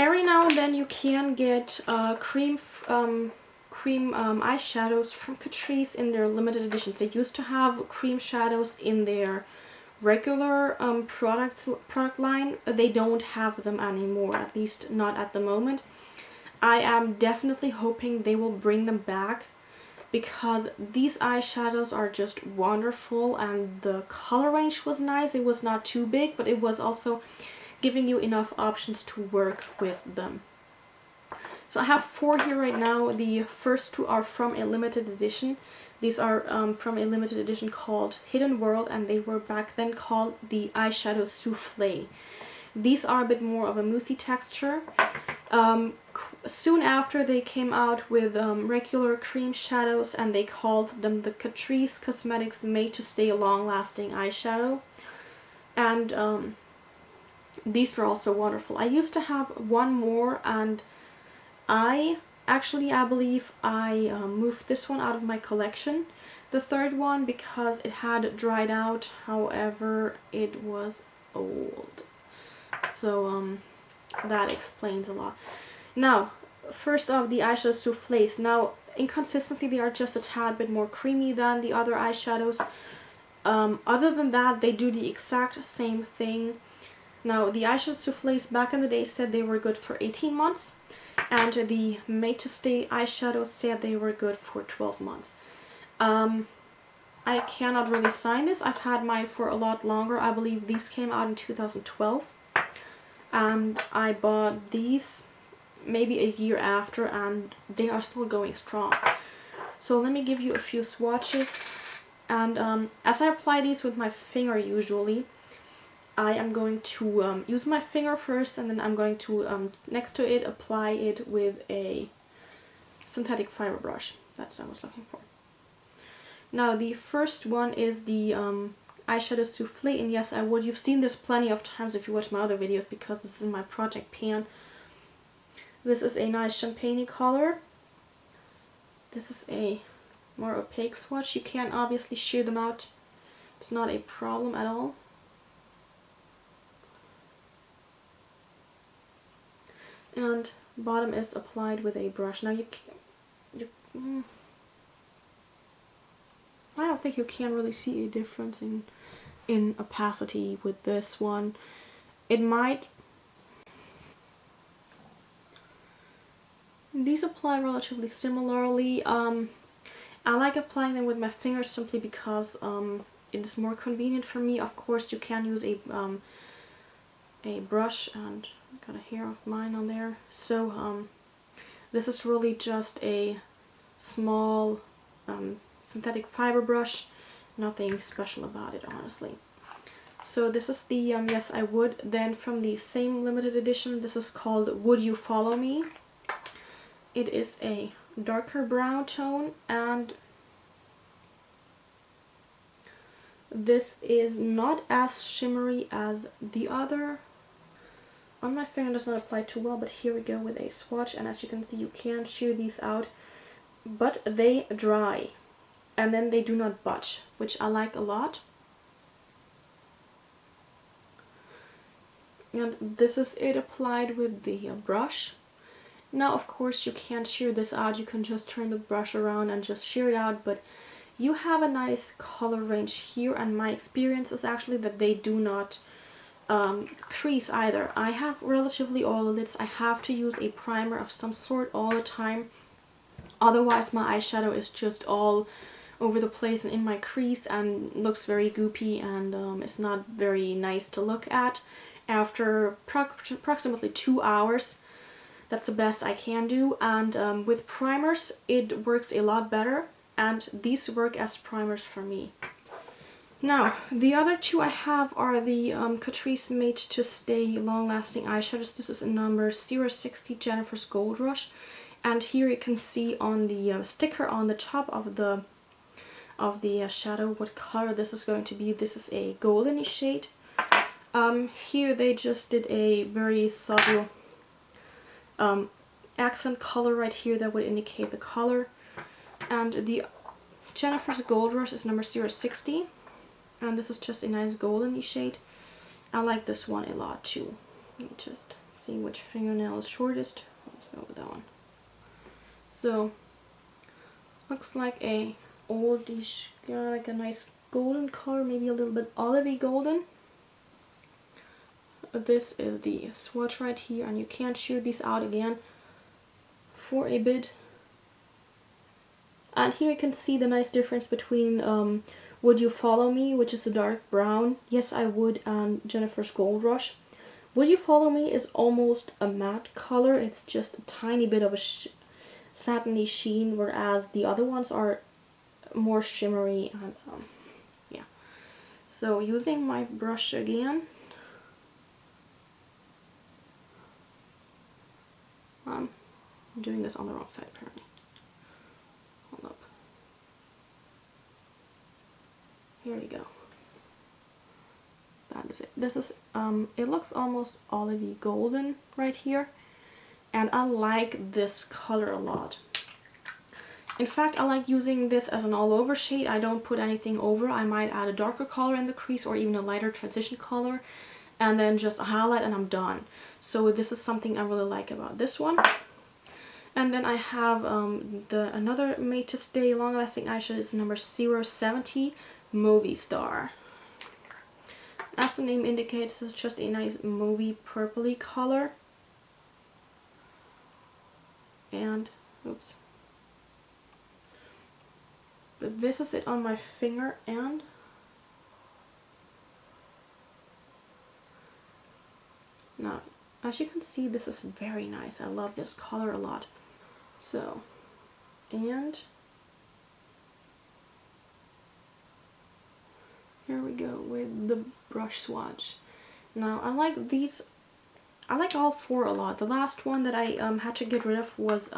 Every now and then you can get cream eyeshadows from Catrice in their limited editions. They used to have cream shadows in their regular product line. They don't have them anymore, at least not at the moment. I am definitely hoping they will bring them back, because these eyeshadows are just wonderful, and the color range was nice. It was not too big, but it was also giving you enough options to work with them. So I have 4 here right now. The first 2 are from a limited edition. These are from a limited edition called Hidden World, and they were back then called the Eyeshadow Soufflé. These are a bit more of a moussey texture. Soon after, they came out with regular cream shadows, and they called them the Catrice Cosmetics Made to Stay Long Lasting Eyeshadow. And these were also wonderful. I used to have one more, and I believe I moved this one out of my collection, the third one, because it had dried out. However, it was old. So that explains a lot. Now, first off, the eyeshadow soufflés. Now, in consistency, they are just a tad bit more creamy than the other eyeshadows. Other than that, they do the exact same thing. Now, the eyeshadow soufflés back in the day said they were good for 18 months. And the Made to Stay eyeshadows said they were good for 12 months. I cannot really sign this. I've had mine for a lot longer. I believe these came out in 2012. And I bought these maybe a year after, and they are still going strong. So let me give you a few swatches. And as I apply these with my finger usually, I am going to use my finger first, and then I'm going to, next to it, apply it with a synthetic fiber brush. That's what I was looking for. Now, the first one is the eyeshadow soufflé, and yes, I would. You've seen this plenty of times if you watch my other videos, because this is my project pan. This is a nice champagne color. This is a more opaque swatch. You can obviously shear them out. It's not a problem at all. And bottom is applied with a brush. Now I don't think you can really see a difference in opacity with this one. It might. These apply relatively similarly. I like applying them with my fingers simply because it is more convenient for me. Of course, you can use a brush, and I got a hair of mine on there. So this is really just a small synthetic fiber brush. Nothing special about it, honestly. So this is the Yes I Would. Then from the same limited edition, this is called Would You Follow Me? It is a darker brown tone, and this is not as shimmery as the other. On my finger, does not apply too well, but here we go with a swatch, and as you can see, you can shear these out, but they dry, and then they do not budge, which I like a lot. And this is it applied with the brush. Now, of course, you can't shear this out. You can just turn the brush around and just shear it out, but you have a nice color range here, and my experience is actually that they do not crease either. I have relatively oily lids. I have to use a primer of some sort all the time. Otherwise, my eyeshadow is just all over the place and in my crease and looks very goopy, and it's not very nice to look at. After approximately 2 hours, that's the best I can do, and with primers it works a lot better, and these work as primers for me. Now, the other 2 I have are the Catrice Made to Stay Long Lasting Eyeshadows. This is a number 060 Jennifer's Goldrush, and here you can see on the sticker on the top of the shadow what color this is going to be. This is a goldeny shade. Here they just did a very subtle accent color right here that would indicate the color. And the Jennifer's Goldrush is number 060, and this is just a nice goldeny shade. I like this one a lot too. Let me just See which fingernail is shortest. Let's go with that one. So looks like a oldish, like a nice golden color, maybe a little bit olivey golden. This is the swatch right here, and you can shear these out again for a bit. And here you can see the nice difference between Would You Follow Me, which is a dark brown, Yes I Would, and Jennifer's Goldrush. Would You Follow Me is almost a matte color, it's just a tiny bit of a satiny sheen, whereas the other ones are more shimmery and yeah. So using my brush again, I'm doing this on the wrong side apparently. Hold up. Here we go. That is it. This is it looks almost olivey golden right here, and I like this color a lot. In fact, I like using this as an all over shade. I don't put anything over. I might add a darker color in the crease or even a lighter transition color, and then just a highlight and I'm done. So this is something I really like about this one. And then I have another Made to Stay long lasting eyeshadow. Is number 070 Movie Star. As the name indicates, it's just a nice mauvey purpley color. And oops. But this is it on my finger, and now as you can see, this is very nice. I love this color a lot. So, and here we go with the brush swatch. Now I like these, I like all four a lot. The last one that I had to get rid of was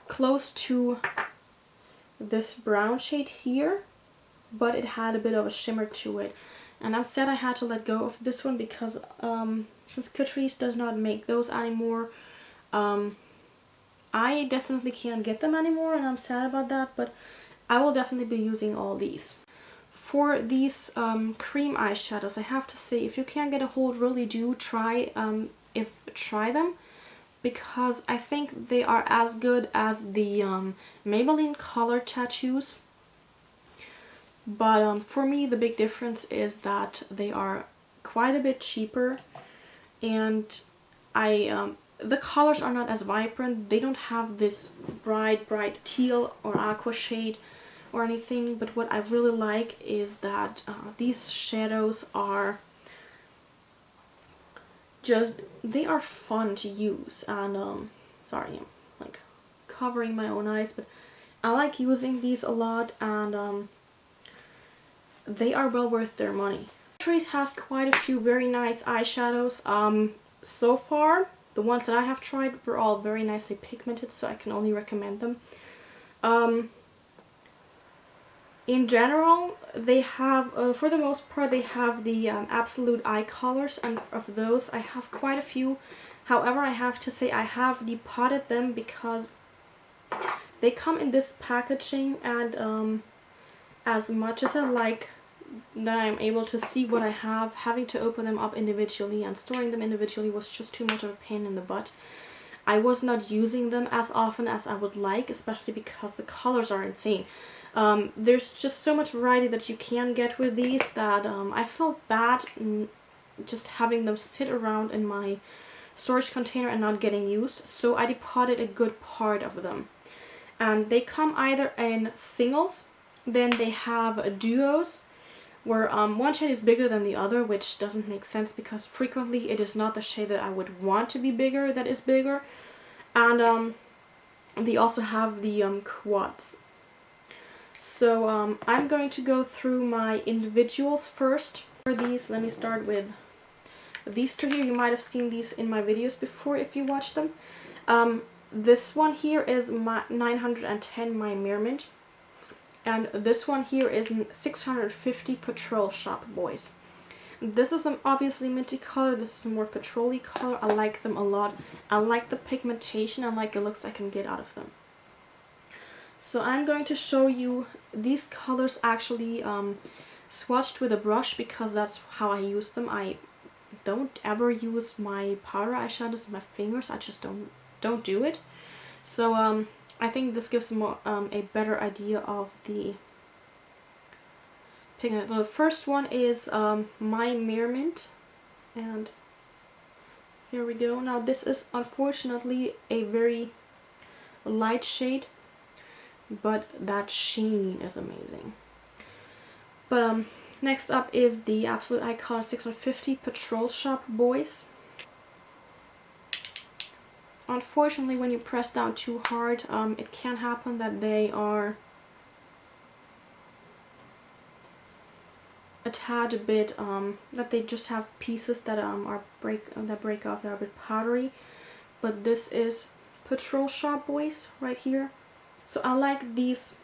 close to this brown shade here, but it had a bit of a shimmer to it, and I'm sad I had to let go of this one because since Catrice does not make those anymore, I definitely can't get them anymore, and I'm sad about that, but I will definitely be using all these. For these cream eyeshadows, I have to say, if you can't get a hold, really do try them, because I think they are as good as the Maybelline Color Tattoos. But for me, the big difference is that they are quite a bit cheaper, and the colors are not as vibrant. They don't have this bright teal or aqua shade or anything, but what I really like is that these shadows are just, they are fun to use. And sorry, I'm like covering my own eyes, but I like using these a lot, and they are well worth their money. Catrice has quite a few very nice eyeshadows. So far, the ones that I have tried were all very nicely pigmented, so I can only recommend them. In general, they have, for the most part, they have the absolute eye colors, and of those I have quite a few. However, I have to say I have depotted them because they come in this packaging, and as much as I like that I'm able to see what I have, having to open them up individually and storing them individually was just too much of a pain in the butt. I was not using them as often as I would like, especially because the colors are insane. There's just so much variety that you can get with these that I felt bad just having them sit around in my storage container and not getting used, so I depotted a good part of them. And they come either in singles, then they have duos, where one shade is bigger than the other, which doesn't make sense because frequently it is not the shade that I would want to be bigger that is bigger. And they also have the quads. So I'm going to go through my individuals first. For these, let me start with these two here. You might have seen these in my videos before if you watched them. This one here is my 910 my Mermint. And this one here is 650 Petrol Shop Boys. This is an obviously minty color. This is a more petrol-y color. I like them a lot. I like the pigmentation. I like the looks I can get out of them. So I'm going to show you these colors actually swatched with a brush because that's how I use them. I don't ever use my powder eyeshadows with my fingers. I just don't do it. So I think this gives more a better idea of the pigment. So the first one is my Mermint, and here we go. Now this is unfortunately a very light shade, but that sheen is amazing. But next up is the Absolute Icon 650 Petrol Shop Boys. Unfortunately, when you press down too hard, it can happen that they are a tad bit, that they just have pieces that break off, that are a bit powdery. But this is Petrol Shop Boys right here. So I like these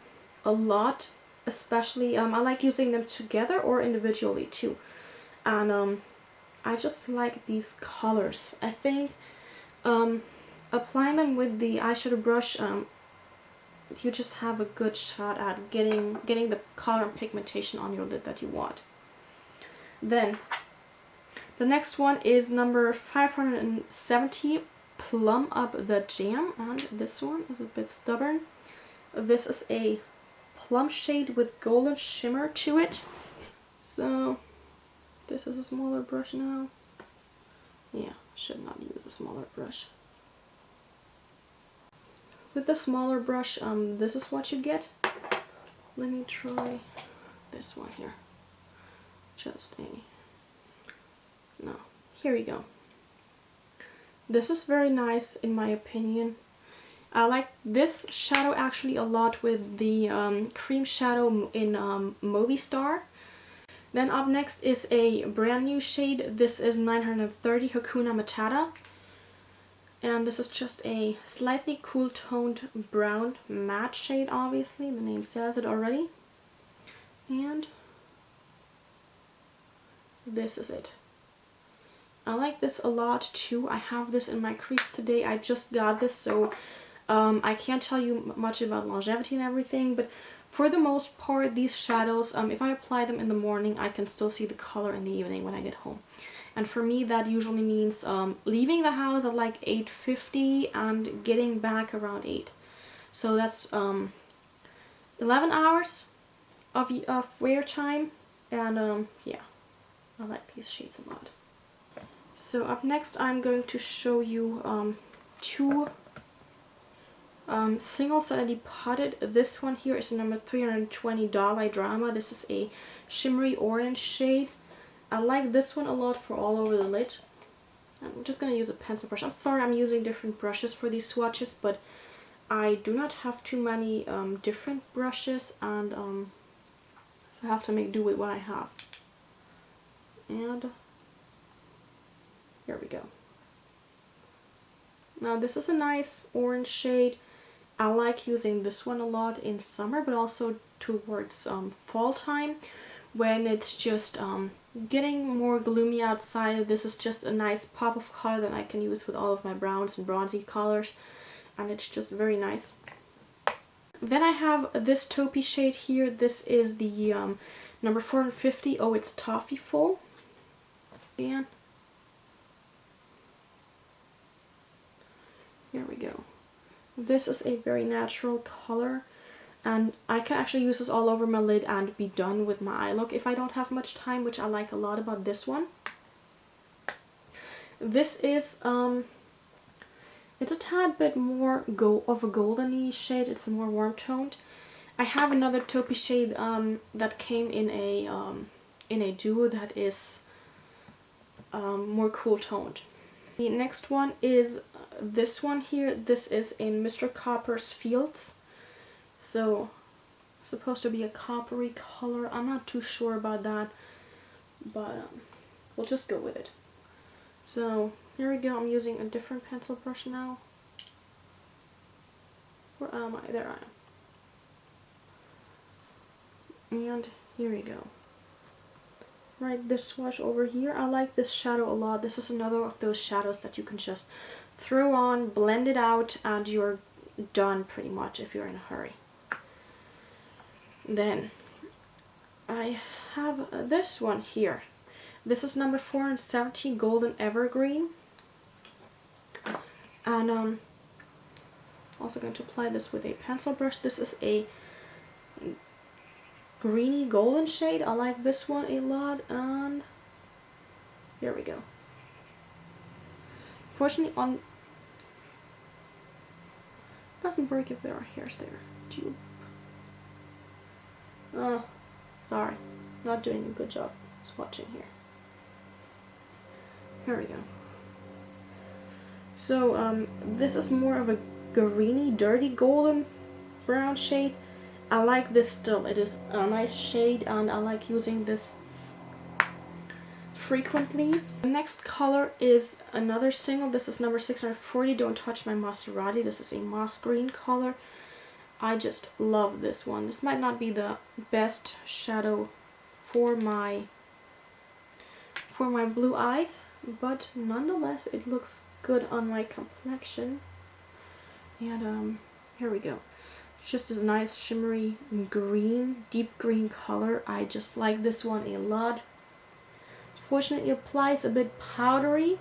a lot, especially I like using them together or individually too. And I just like these colors. I think applying them with the eyeshadow brush, you just have a good shot at getting the color and pigmentation on your lid that you want. Then the next one is number 570, Plum Up the Jam, and this one is a bit stubborn. This is a plum shade with golden shimmer to it. So this is a smaller brush now. Yeah, should not use a smaller brush. With the smaller brush, this is what you get. Let me try this one here. No, here we go. This is very nice in my opinion. I like this shadow actually a lot with the cream shadow in Mauvie Star. Then up next is a brand new shade. This is 930 Hakuna MATTata. And this is just a slightly cool toned brown matte shade, obviously. The name says it already. And this is it. I like this a lot too. I have this in my crease today. I just got this, so I can't tell you much about longevity and everything, but for the most part, these shadows, if I apply them in the morning, I can still see the color in the evening when I get home. And for me, that usually means leaving the house at like 8:50 and getting back around 8. So that's 11 hours of wear time, and yeah, I like these shades a lot. So up next, I'm going to show you two singles that I depotted. This one here is number 320 Dalai Drama. This is a shimmery orange shade. I like this one a lot for all over the lid. I'm just going to use a pencil brush. I'm sorry I'm using different brushes for these swatches, but I do not have too many different brushes, and so I have to make do with what I have. And here we go. Now this is a nice orange shade. I like using this one a lot in summer, but also towards fall time when it's just getting more gloomy outside. This is just a nice pop of color that I can use with all of my browns and bronzy colors, and it's just very nice. Then I have this taupey shade here. This is the number 450. Oh, it's Toffeeful. And here we go. This is a very natural color, and I can actually use this all over my lid and be done with my eye look if I don't have much time, which I like a lot about this one. This is it's a tad bit more of a goldeny shade. It's more warm toned. I have another taupey shade that came in a duo that is more cool toned. The next one is this one here. This is in Mr. Copper's Fields. So it's supposed to be a coppery color. I'm not too sure about that, but we'll just go with it. So here we go. I'm using a different pencil brush now. Where am I? There I am. And here we go. Right, this swatch over here. I like this shadow a lot. This is another of those shadows that you can just throw on, blend it out, and you're done pretty much if you're in a hurry. Then I have this one here. This is number 470, Golden Evergreen. And also going to apply this with a pencil brush. This is a greeny golden shade. I like this one a lot, and here we go. Fortunately, on doesn't break if there are hairs there. Tube. Oh, sorry, not doing a good job swatching here. Here we go. So this is more of a greeny, dirty golden brown shade. I like this still. It is a nice shade, and I like using this frequently. The next color is another single. This is number 640, Don't Touch My Maserati. This is a moss green color. I just love this one. This might not be the best shadow for my blue eyes, but nonetheless it looks good on my complexion. And here we go. Just this nice shimmery green, deep green color. I just like this one a lot. Fortunately, it applies a bit powdery,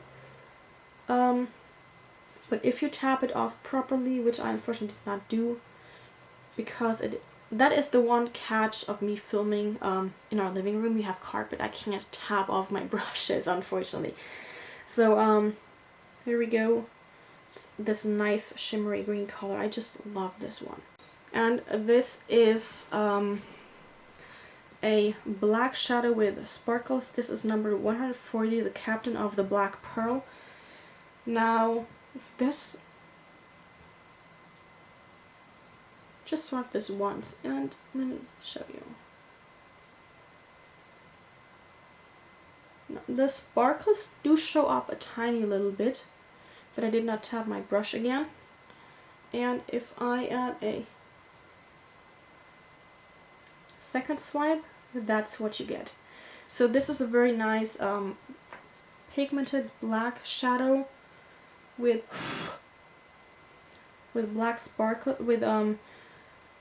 but if you tap it off properly, which I unfortunately did not do, because that is the one catch of me filming in our living room. We have carpet. I can't tap off my brushes, unfortunately. So here we go. It's this nice shimmery green color. I just love this one. And this is a black shadow with sparkles. This is number 140, the Captain of the Black Pearl. Now, this, just swap this once, and let me show you. Now, the sparkles do show up a tiny little bit, but I did not tap my brush again. And if I add a second swipe, that's what you get. So this is a very nice pigmented black shadow with black sparkle, with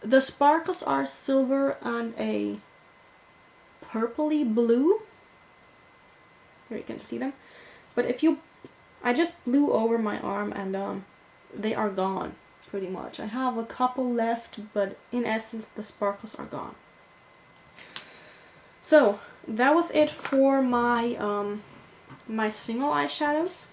the sparkles are silver and a purpley blue. Here you can see them. But if you, I just blew over my arm, and they are gone pretty much. I have a couple left, but in essence the sparkles are gone. So that was it for my my single eyeshadows.